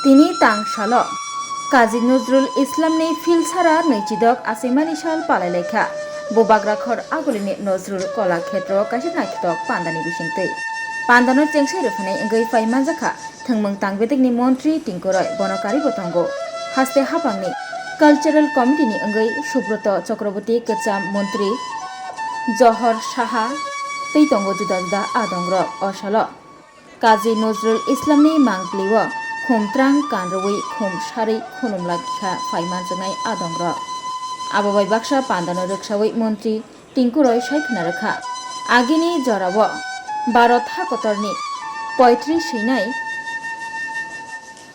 তিনি তাংসাল কাজী নজরুল ইসলামনি ফিলসারা নৈচিদক আসিমানি সাল পালাইলেখা ববাগ্রাখর আগলিনি নজরুল কলাক্ষেত্র কাছে নাইতক পান্দানি বিসিংতৈ পান্দানো চেংসাই রফানাই engै ফাইমাनजाखा थंमंग तांगबेदिकनि मन्त्री टिंकुरय बनकारि बतंगो हास्ते हापांनि कालचारेल कमिटिनि engै सुब्रत चक्रवर्ती कचाम मन्त्री जहर साहा तैतंगो जुदा जुदा आदंग्र असल काजী नजरुल इस्लामनि मांगलिव खुमत्रां कानरवै खुम सारै खुनुमलाखा फाइमानजानाय आदंग्र आबाबाय बाक्सा पान्दानो रक्षावै मन्त्री टिंकुरय सायखना आगिनि जराव भारत हाकतरनि 35 सैनाय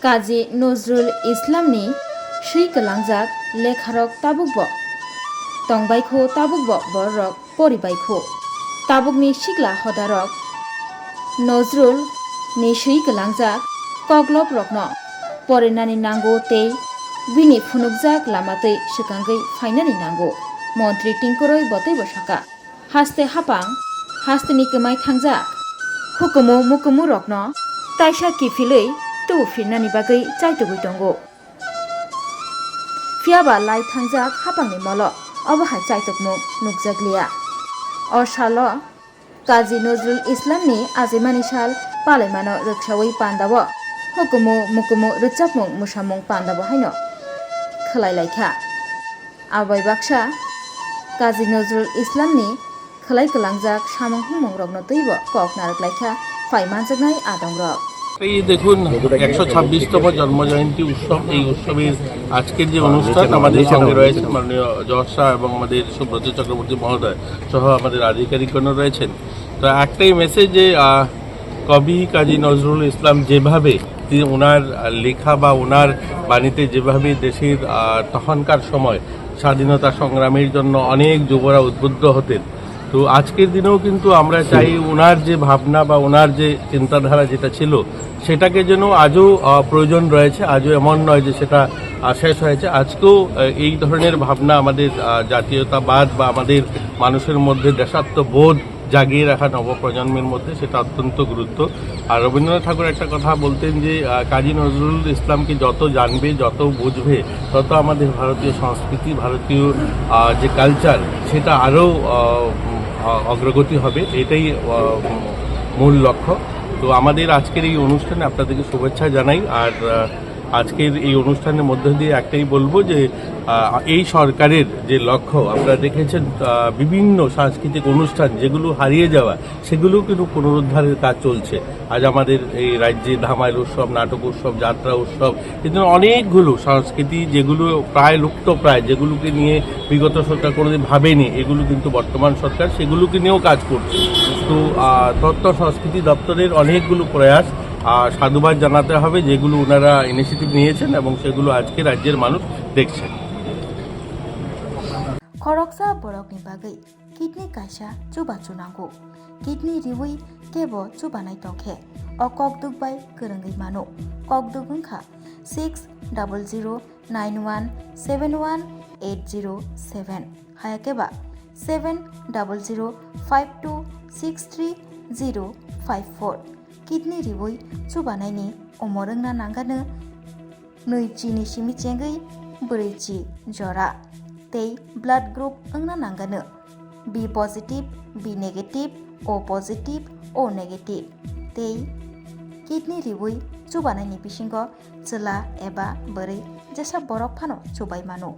काजী नजरुल इस्लामनि सैकलांजाक लेखारक ताबुकब तंबायखौ ताबुकब बररक परिबायखौ ताबुकनि सिगला हदारक नजरुल नि सैकलांजाक कग्लब रकन परेनानि नांगौ ते बिनि फुनुकजाक लामातै सिगांगै फाइनानि नांगौ मन्त्री टिंकुरय बतै बसाका हास्ते हापां हास्तेनि कमाय थांजाक हुकुमु मुकुमु रकन ताइसा किफिलै तु फिरनानि बागै चाइतुगै दंगौ फियाबा लाई थांजाक हापांनि मल अबहाय चाइतुकमु नुकजागलिया असाल काजী नजरुल इस्लामनि आजिमानि साल पालायमानो रक्षावै पान्दाव हुकुमु मुकुमु रोजाबमुं मुसामुं पान्दाव हायनो खलायलायखा आबाय बाक्सा काजী नजरुल इस्लामनि खलाय कलांजाक सामं हुमं रगनो तैब कक नारकलायखा फाइमानजानाय आदंग्रक এই দেখুন 126তম জন্মজয়ন্তী উৎসব। এই উৎসবের আজকের যে অনুষ্ঠান আমাদের সঙ্গে রয়েছে মাননীয় জজ শাহ এবং আমাদের সুব্রত চক্রবর্তী মহোদয় সহ আমাদের আধিকারিকগণ রয়েছেন। তো একটাই মেসেজ যে কবি কাজী নজরুল ইসলাম যেভাবে ওনার লেখা বা ওনার বাণীতে যেভাবে দেশের তখনকার সময় স্বাধীনতা সংগ্রামের জন্য অনেক যুবরা উদ্বুদ্ধ হতেন, তো আজকের দিনেও কিন্তু আমরা চাই ওনার যে ভাবনা বা ওনার যে চিন্তাধারা যেটা ছিল সেটাকে যেন আজও প্রয়োজন রয়েছে, আজও এমন নয় যে সেটা শেষ হয়েছে। আজকেও এই ধরনের ভাবনা আমাদের জাতীয়তাবাদ বা আমাদের মানুষের মধ্যে দেশাত্মবোধ জাগিয়ে রাখা নবপ্রজন্মের মধ্যে সেটা অত্যন্ত গুরুত্ব। আর রবীন্দ্রনাথ ঠাকুর একটা কথা বলতেন যে কাজী নজরুল ইসলামকে যত জানবে যত বুঝবে তত আমাদের ভারতীয় সংস্কৃতি ভারতীয় যে কালচার সেটা আরও অগ্রগতি হবে, এটাই মূল লক্ষ্য। তো আমাদের আজকের এই অনুষ্ঠানে আপনাদেরকে শুভেচ্ছা জানাই। আর আজকের এই অনুষ্ঠানের মধ্য দিয়ে একটাই বলবো যে এই সরকারের যে লক্ষ্য আপনারা দেখেছেন বিভিন্ন সাংস্কৃতিক অনুষ্ঠান যেগুলো হারিয়ে যাওয়া সেগুলো কিন্তু পুনরুদ্ধারের কাজ চলছে। আজ আমাদের এই রাজ্যে ধামাইল উৎসব, নাটক উৎসব, যাত্রা উৎসব, কিন্তু অনেকগুলো সংস্কৃতি যেগুলো প্রায় লুপ্তপ্রায়, যেগুলোকে নিয়ে বিগত সরকার কোনোদিন ভাবেনি, এগুলো কিন্তু বর্তমান সরকার সেগুলোকে নিয়েও কাজ করছে। তো তথ্য সংস্কৃতি দপ্তরের অনেকগুলো প্রয়াস সাধুবাদ জানাতে হবে যেগুলো ওনারা ইনিশিয়েটিভ নিয়েছেন এবং সেগুলো আজকে রাজ্যের মানুষ দেখছেন। खरकसा बरकनि बागै किडनी कायसा चुबा चुनांगौ किडनी रिवै केबो चुबानाय तंखे अ ककदुगबाय गोरोङै मानो ककदुग ओंखा 6009171807 हायाकेबा 7005263054 किडनी रिवै चुबानायनि अमरोंना नांगानो नैजिनि सिमिचेंगै ब्रैजि जरा तै ब्लाड ग्रुप ओंना नांगानो B positive B negative O positive O negative तै किडनी रिवै चुबानायनि बिसिंगो चला एबा बोरै जेसा बरफ फानो चुबाय मानो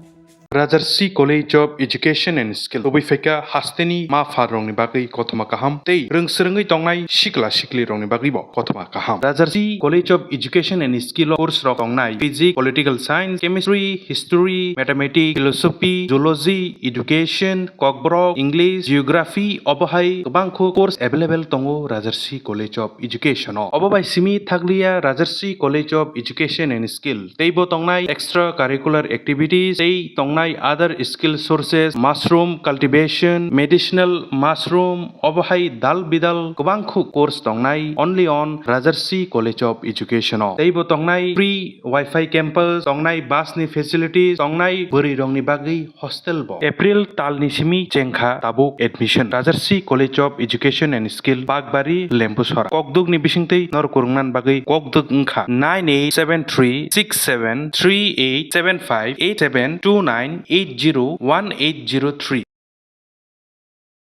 Rajarshi college of education and skill बबैफेका हास्तेनि मा फारंनि बागै कथमा काहाम तै रोंसोरोङै तंनाय सिक्ला सिक्लि रंनि बागै बो कथमा काहाम Rajarshi college of education and skill course रक तंनाय physics political science chemistry history mathematics philosophy zoology education Kokborok English geography अबहाय गोबांखौ कोर्स अवेलेबल दङो राजर्षि कलेज अफ एजुकेशन अबबाय सिमि थागलिया Rajarshi college of education and skill तैबो तंनाय एक्सट्रा कारिकुलर एक्टिविटीज तै तंनाय other skill sources mushroom cultivation medicinal mushroom अबहाय दाल बिदाल गोबांखौ कोर्स दंनाय only on Rajarshi college of education तैबो तंनाय फ्री वाईफाई कैंपस तंनाय बासनि फेसिलिटीज तंनाय बोरै रंनि बागै हस्टेल बो एप्रिल तालनि सिमि चेंखा ताबुक admission Rajarshi college of education and skill बागबारी लेम्बुसरा ककदुगनि बिसिंतै नरकुरुंनान बागै ककदुग ओंखा 9874 736738758729801803